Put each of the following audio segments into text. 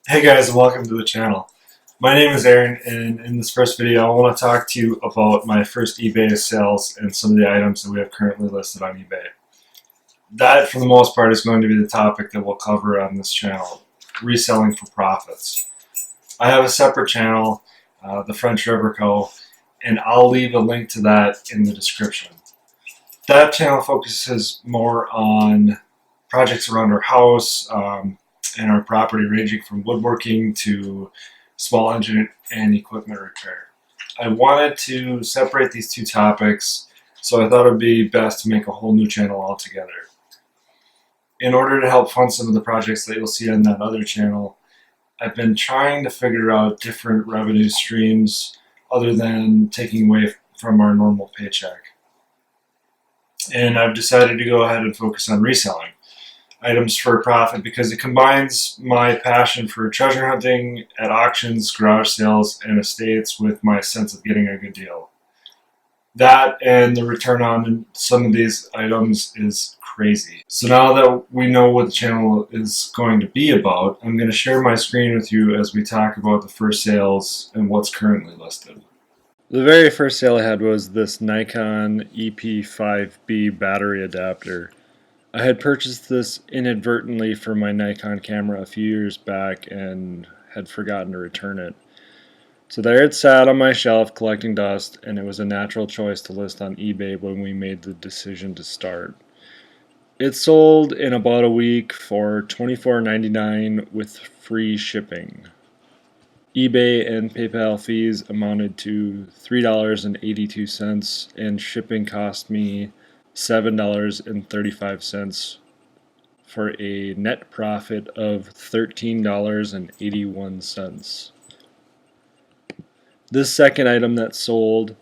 Hey guys, and welcome to the channel. My name is Aaron, and in this first video, I want to talk to you about my first eBay sales and some of the items that we have currently listed on eBay. That, for the most part, is going to be the topic that we'll cover on this channel, reselling for profits. I have a separate channel, the French River Co., and I'll leave a link to that in the description. That channel focuses more on projects around our house, and our property, ranging from woodworking to small engine and equipment repair. I wanted to separate these two topics, so I thought it would be best to make a whole new channel altogether. In order to help fund some of the projects that you'll see on that other channel, I've been trying to figure out different revenue streams other than taking away from our normal paycheck. And I've decided to go ahead and focus on reselling items for a profit because it combines my passion for treasure hunting at auctions, garage sales, and estates with my sense of getting a good deal. That and the return on some of these items is crazy. So now that we know what the channel is going to be about, I'm going to share my screen with you as we talk about the first sales and what's currently listed. The very first sale I had was this Nikon EP5B battery adapter. I had purchased this inadvertently for my Nikon camera a few years back and had forgotten to return it. So there it sat on my shelf collecting dust, and it was a natural choice to list on eBay when we made the decision to start. It sold in about a week for $24.99 with free shipping. eBay and PayPal fees amounted to $3.82, and shipping cost me $7.35 for a net profit of $13.81. This second item that sold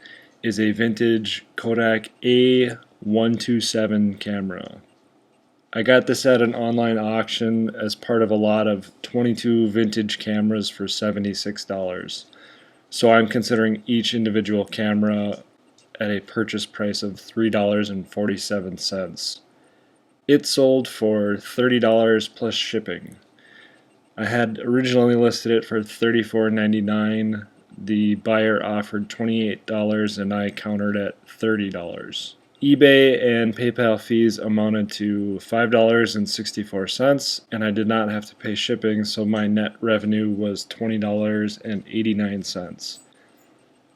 is a vintage Kodak A127 camera. I got this at an online auction as part of a lot of 22 vintage cameras for $76. So I'm considering each individual camera at a purchase price of $3.47. It sold for $30 plus shipping. I had originally listed it for $34.99. The buyer offered $28 and I countered at $30. eBay and PayPal fees amounted to $5.64, and I did not have to pay shipping, so my net revenue was $20.89.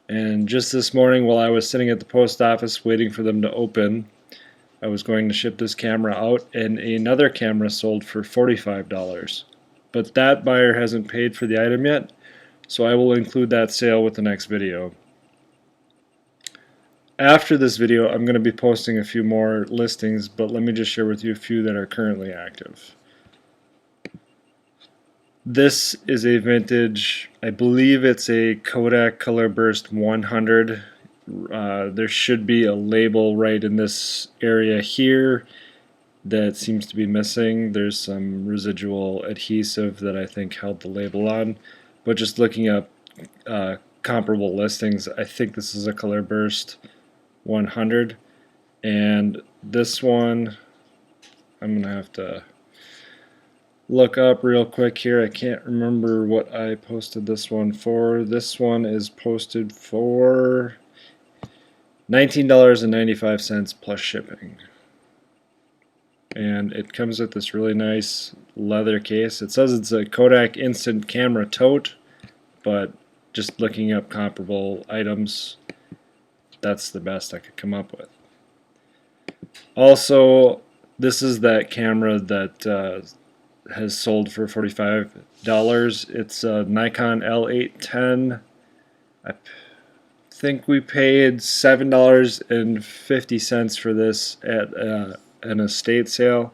And just this morning, while I was sitting at the post office waiting for them to open, I was going to ship this camera out, and another camera sold for $45. But that buyer hasn't paid for the item yet, so I will include that sale with the next video. After this video, I'm going to be posting a few more listings, but let me just share with you a few that are currently active. This is a vintage, I believe it's a Kodak Color Burst 100. There should be a label right in this area here that seems to be missing. There's some residual adhesive that I think held the label on, but just looking up comparable listings, I think this is a Color Burst 100, and this one I'm gonna have to look up real quick here. I can't remember what I posted this one for. This one is posted for $19.95 plus shipping, and it comes with this really nice leather case. It says it's a Kodak Instant Camera Tote, but just looking up comparable items, that's the best I could come up with. Also, this is that camera that has sold for $45. It's a Nikon L810. I think we paid $7.50 for this at an estate sale,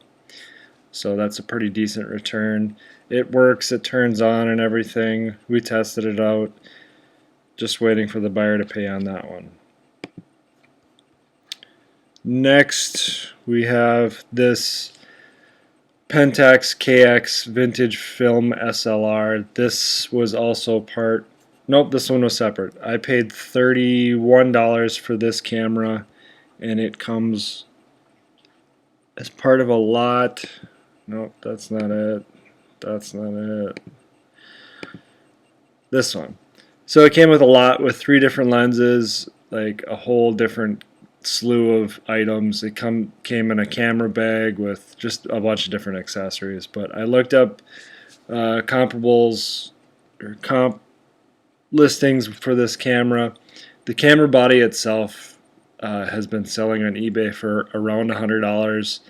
so that's a pretty decent return. It works, it turns on and everything. We tested it out. Just waiting for the buyer to pay on that one. Next, we have this Pentax KX Vintage Film SLR. This was also part, nope, this one was separate. I paid $31 for this camera, and it comes as part of a lot. Nope, that's not it. That's not it. This one. So it came with a lot, with 3 different lenses, like a whole different slew of items. It came in a camera bag with just a bunch of different accessories. But I looked up comparables or comp listings for this camera. The camera body itself has been selling on eBay for around $100.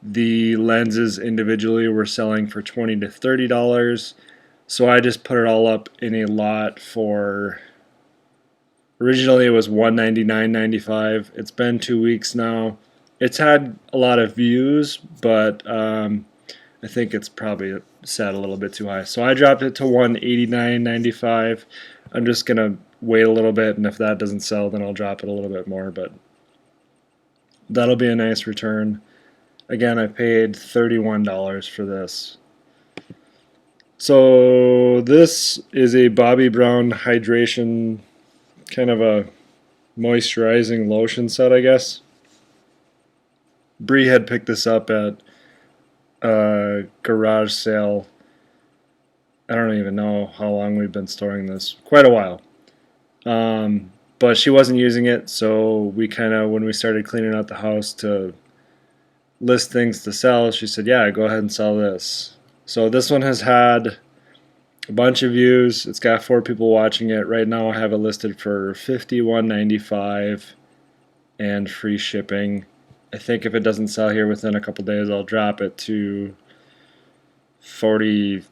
The lenses individually were selling for $20 to $30. So I just put it all up in a lot for, originally it was $199.95. It's been 2 weeks now. It's had a lot of views, but I think it's probably set a little bit too high. So I dropped it to $189.95. I'm just gonna wait a little bit, and if that doesn't sell, then I'll drop it a little bit more. But that'll be a nice return. Again, I paid $31 for this. So this is a Bobbi Brown hydration, kind of a moisturizing lotion set, I guess. Bree had picked this up at a garage sale. I don't even know how long we've been storing this. Quite a while. But she wasn't using it, so we kind of, when we started cleaning out the house to list things to sell, she said, yeah, go ahead and sell this. So this one has had a bunch of views. It's got 4 people watching it. Right now I have it listed for $51.95 and free shipping. I think if it doesn't sell here within a couple days, I'll drop it to $48,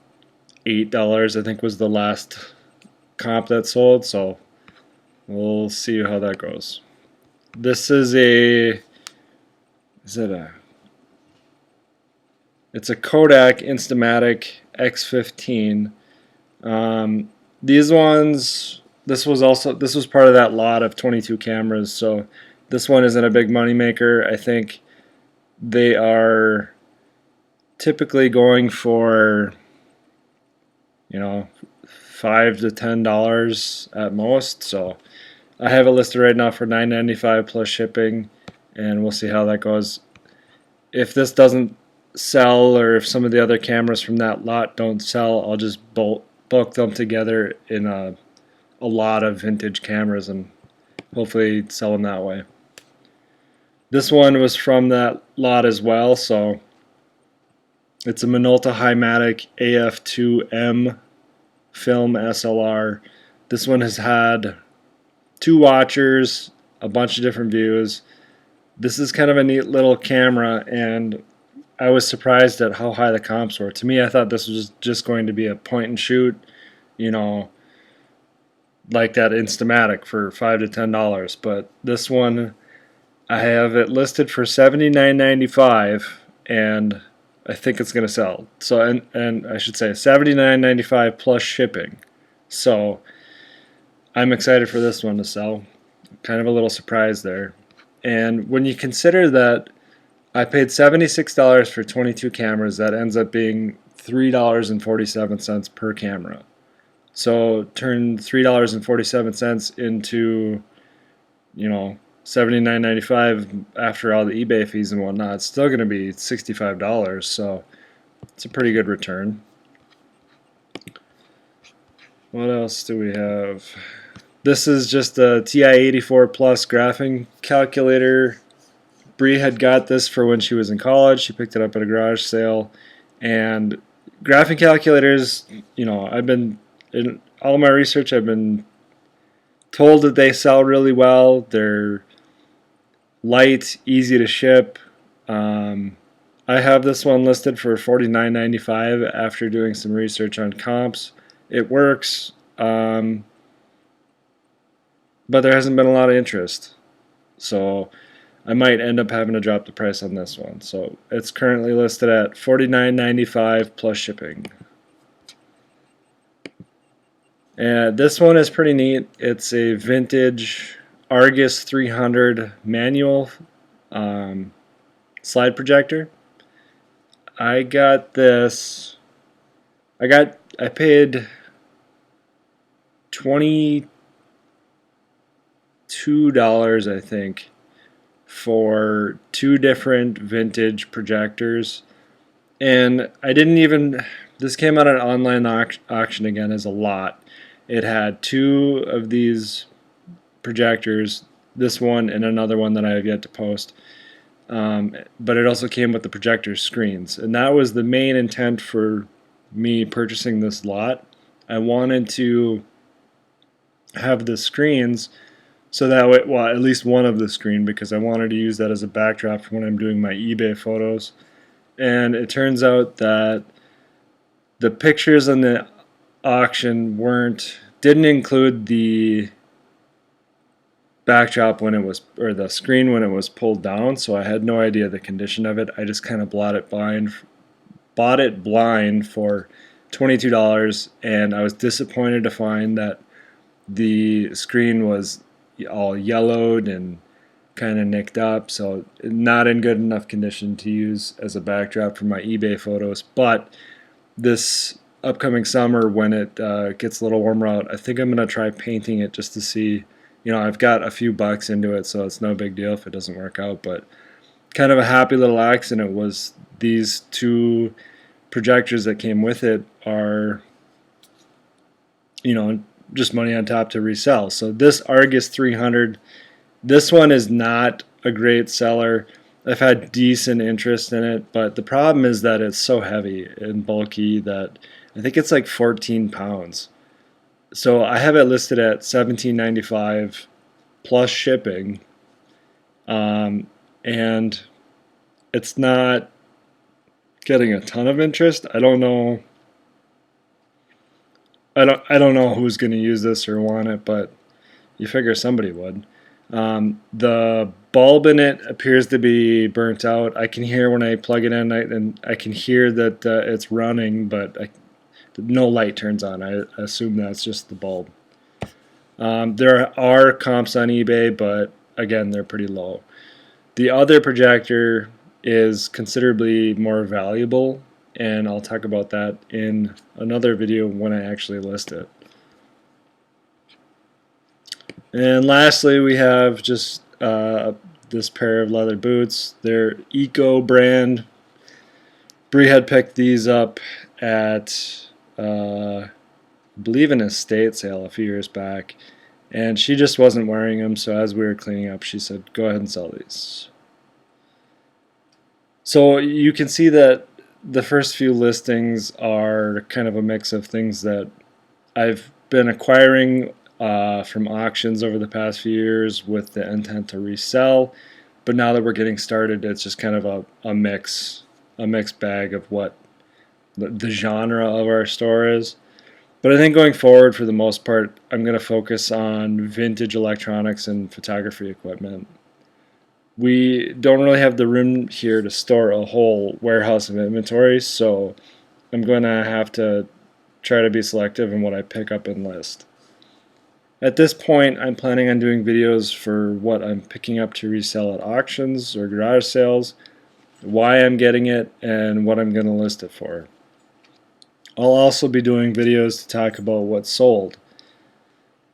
I think was the last comp that sold, so we'll see how that goes. This is it's a Kodak Instamatic X15. These ones, this was part of that lot of 22 cameras, so this one isn't a big money maker. I think they are typically going for, $5 to $10 at most. So I have it listed right now for $9.95 plus shipping, and we'll see how that goes. If this doesn't sell, or if some of the other cameras from that lot don't sell, I'll just bulk them together in a lot of vintage cameras and hopefully sell them that way. This one was from that lot as well, so it's a Minolta Highmatic AF2M film SLR. This one has had 2 watchers, a bunch of different views. This is kind of a neat little camera, and I was surprised at how high the comps were. To me, I thought this was just going to be a point and shoot, like that Instamatic for $5 to $10. But this one, I have it listed for $79.95, and I think it's going to sell. So, and I should say $79.95 plus shipping. So I'm excited for this one to sell. Kind of a little surprise there. And when you consider that I paid $76 for 22 cameras, that ends up being $3.47 per camera. So turn $3.47 into, $79.95 after all the eBay fees and whatnot. It's still going to be $65, so it's a pretty good return. What else do we have? This is just a TI-84 Plus graphing calculator. Bree had got this for when she was in college. She picked it up at a garage sale. And graphing calculators, I've been, in all my research, I've been told that they sell really well. They're light, easy to ship. I have this one listed for $49.95 after doing some research on comps. It works, but there hasn't been a lot of interest. So I might end up having to drop the price on this one. So it's currently listed at $49.95 plus shipping. And this one is pretty neat. It's a vintage Argus 300 manual slide projector. I got this. I paid $22, I think, for 2 different vintage projectors, and I didn't even. This came out at an online auction again as a lot, It had two of these projectors, this one and another one that I have yet to post. But it also came with the projector screens, and that was the main intent for me purchasing this lot. I wanted to have the screens so that way, well, at least one of the screen, because I wanted to use that as a backdrop for when I'm doing my eBay photos. And it turns out that the pictures on the auction didn't include the backdrop when it was, or the screen when it was pulled down, so I had no idea the condition of it. I just kind of bought it blind for $22, and I was disappointed to find that the screen was all yellowed and kind of nicked up, so not in good enough condition to use as a backdrop for my eBay photos. But this upcoming summer, when it gets a little warmer out, I think I'm going to try painting it just to see. I've got a few bucks into it, so it's no big deal if it doesn't work out, but kind of a happy little accident was these two projectors that came with it are, just money on top to resell. So this Argus 300, this one is not a great seller. I've had decent interest in it, but the problem is that it's so heavy and bulky that I think it's like 14 pounds. So I have it listed at $17.95 plus shipping, and it's not getting a ton of interest. I don't know. I don't know who's going to use this or want it, but you figure somebody would. The bulb in it appears to be burnt out. I can hear when I plug it in, and I can hear that it's running, but no light turns on. I assume that's just the bulb. There are comps on eBay, but again, they're pretty low. The other projector is considerably more valuable, and I'll talk about that in another video when I actually list it. And lastly, we have just this pair of leather boots. They're Eco brand. Bree had picked these up at I believe an estate sale a few years back, and she just wasn't wearing them, so as we were cleaning up, she said, go ahead and sell these. So you can see that the first few listings are kind of a mix of things that I've been acquiring from auctions over the past few years with the intent to resell, but now that we're getting started, it's just kind of a mixed bag of what the genre of our store is. But I think going forward, for the most part, I'm going to focus on vintage electronics and photography equipment. We don't really have the room here to store a whole warehouse of inventory, so I'm going to have to try to be selective in what I pick up and list. At this point, I'm planning on doing videos for what I'm picking up to resell at auctions or garage sales, why I'm getting it, and what I'm going to list it for. I'll also be doing videos to talk about what's sold.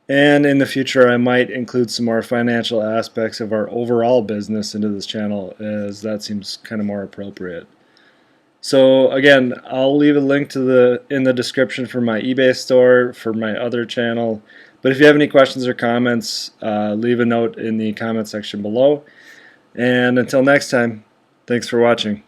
And in the future, I might include some more financial aspects of our overall business into this channel, as that seems kind of more appropriate. So again, I'll leave a link to in the description for my eBay store, for my other channel. But if you have any questions or comments, leave a note in the comment section below. And until next time, thanks for watching.